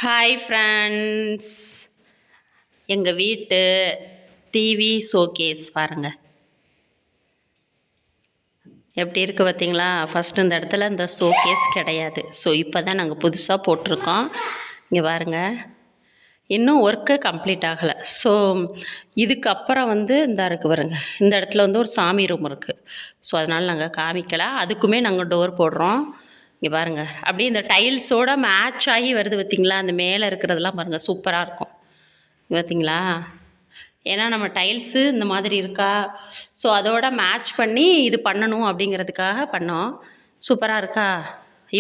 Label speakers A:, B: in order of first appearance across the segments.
A: Hi friends, எங்கள் வீட்டு TV showcase பாருங்கள் எப்படி இருக்குது பார்த்தீங்களா. ஃபஸ்ட்டு இந்த இடத்துல இந்த ஷோகேஸ் கிடையாது. ஸோ இப்போ தான் நாங்கள் புதுசாக போட்டிருக்கோம். இங்கே பாருங்கள், இன்னும் ஒர்க்கு கம்ப்ளீட் ஆகலை. ஸோ இதுக்கப்புறம் இந்த இருக்குது பாருங்கள், இந்த இடத்துல ஒரு சாமி ரூம் இருக்குது. ஸோ அதனால் நாங்கள் காமிக்கலை. அதுக்குமே நாங்கள் டோர் போடுறோம். இங்கே பாருங்கள், அப்படியே இந்த டைல்ஸோடு மேட்ச் ஆகி வருது பார்த்திங்களா. அந்த மேலே இருக்கிறதெல்லாம் பாருங்கள், சூப்பராக இருக்கும். பார்த்தீங்களா, ஏன்னா நம்ம டைல்ஸு இந்த மாதிரி இருக்கா, ஸோ அதோட மேட்ச் பண்ணி இது பண்ணணும் அப்படிங்கிறதுக்காக பண்ணோம். சூப்பராக இருக்கா.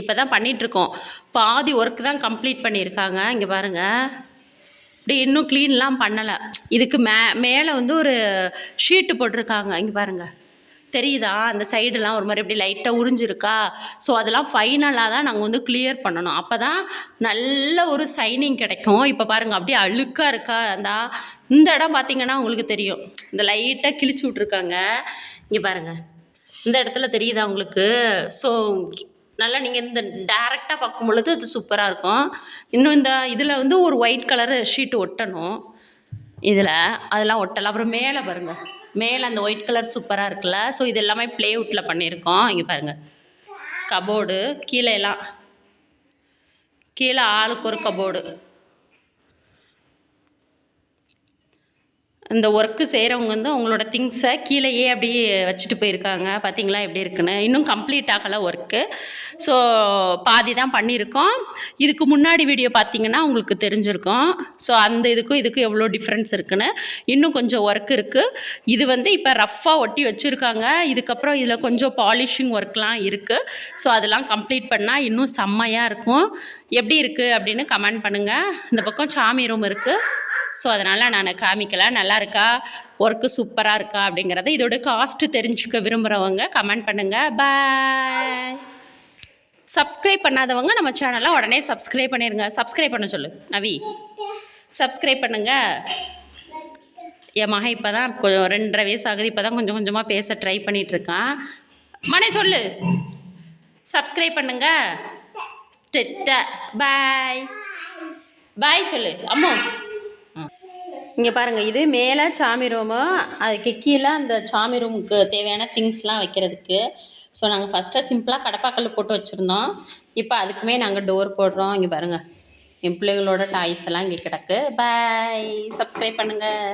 A: இப்போ தான் பண்ணிகிட்ருக்கோம். பாதி ஒர்க் தான் கம்ப்ளீட் பண்ணியிருக்காங்க. இங்கே பாருங்கள், இப்படி இன்னும் க்ளீன்லாம் பண்ணலை. இதுக்கு மேலே ஒரு ஷீட்டு போட்டிருக்காங்க. இங்கே பாருங்கள், தெரியுதா, அந்த சைடுலாம் ஒரு மாதிரி எப்படி லைட்டாக உறிஞ்சிருக்கா. ஸோ அதெல்லாம் ஃபைனலாக தான் நாங்கள் கிளியர் பண்ணணும். அப்போ தான் நல்ல ஒரு சைனிங் கிடைக்கும். இப்போ பாருங்கள், அப்படியே அழுக்காக இருக்கா. இந்த இடம் பார்த்திங்கன்னா உங்களுக்கு தெரியும், இந்த லைட்டாக கிழிச்சு விட்ருக்காங்க. இங்கே பாருங்கள், இந்த இடத்துல தெரியுதா உங்களுக்கு. ஸோ நல்லா நீங்கள் இந்த டேரெக்டாக பார்க்கும் பொழுது அது சூப்பராக இருக்கும். இன்னும் இந்த இதில் ஒரு ஒயிட் கலரு ஷீட்டு ஒட்டணும். இதில் அதெல்லாம் ஒட்டலாம். அப்புறம் மேலே பாருங்கள், மேலே அந்த ஒயிட் கலர் சூப்பராக இருக்குல்ல. ஸோ இது எல்லாமே ப்ளேவுட்டில் பண்ணியிருக்கோம். இங்கே பாருங்கள், கபோர்டு கீழே ஆளுக்கு ஒரு கபோர்டு. இந்த ஒர்க்கு செய்கிறவங்க அவங்களோட திங்ஸை கீழேயே அப்படியே வச்சுட்டு போயிருக்காங்க. பார்த்தீங்களா எப்படி இருக்குன்னு. இன்னும் கம்ப்ளீட் ஆகலை ஒர்க்கு. ஸோ பாதி தான் பண்ணியிருக்கோம். இதுக்கு முன்னாடி வீடியோ பார்த்தீங்கன்னா உங்களுக்கு தெரிஞ்சிருக்கும். ஸோ அந்த இதுக்கும் எவ்வளோ டிஃப்ரென்ஸ் இருக்குன்னு. இன்னும் கொஞ்சம் ஒர்க் இருக்குது. இது இப்போ ரஃப்பாக ஒட்டி வச்சுருக்காங்க. இதுக்கப்புறம் இதில் கொஞ்சம் பாலிஷிங் ஒர்க்லாம் இருக்குது. ஸோ அதெல்லாம் கம்ப்ளீட் பண்ணால் இன்னும் செம்மையாக இருக்கும். எப்படி இருக்குது அப்படின்னு கமெண்ட் பண்ணுங்கள். இந்த பக்கம் சாமி ரூம் இருக்குது. ஸோ அதனால் நான் காமிக்கலை. நல்லா இருக்கா, ஒர்க்கு சூப்பராக இருக்கா அப்படிங்கிறத, இதோட காஸ்ட்டு தெரிஞ்சுக்க விரும்புகிறவங்க கமெண்ட் பண்ணுங்கள். பாய். சப்ஸ்கிரைப் பண்ணாதவங்க நம்ம சேனலை உடனே சப்ஸ்கிரைப் பண்ணிடுங்க. சப்ஸ்கிரைப் பண்ண சொல்லு நவி, சப்ஸ்கிரைப் பண்ணுங்கள். என் மகன் இப்போ தான் கொஞ்சம் 2.5 வயசு ஆகுது. இப்போ தான் கொஞ்சம் கொஞ்சமாக பேச ட்ரை பண்ணிகிட்ருக்கான். மனே சொல்லு, சப்ஸ்கிரைப் பண்ணுங்கள். பாய் பாய் சொல்லு அம்மோ. இங்கே பாருங்கள், இது மேலே சாமி ரூமு, அதுக்கு கீழே அந்த சாமி ரூமுக்கு தேவையான திங்ஸ்லாம் வைக்கிறதுக்கு. ஸோ நாங்கள் ஃபஸ்ட்டாக சிம்பிளாக கடப்பாக்கல் போட்டு வச்சுருந்தோம். இப்போ அதுக்குமே நாங்கள் டோர் போடுறோம். இங்கே பாருங்கள், என் பிள்ளைகளோட டாய்ஸ் எல்லாம் இங்கே கிடக்கு. பாய். சப்ஸ்கிரைப் பண்ணுங்கள்.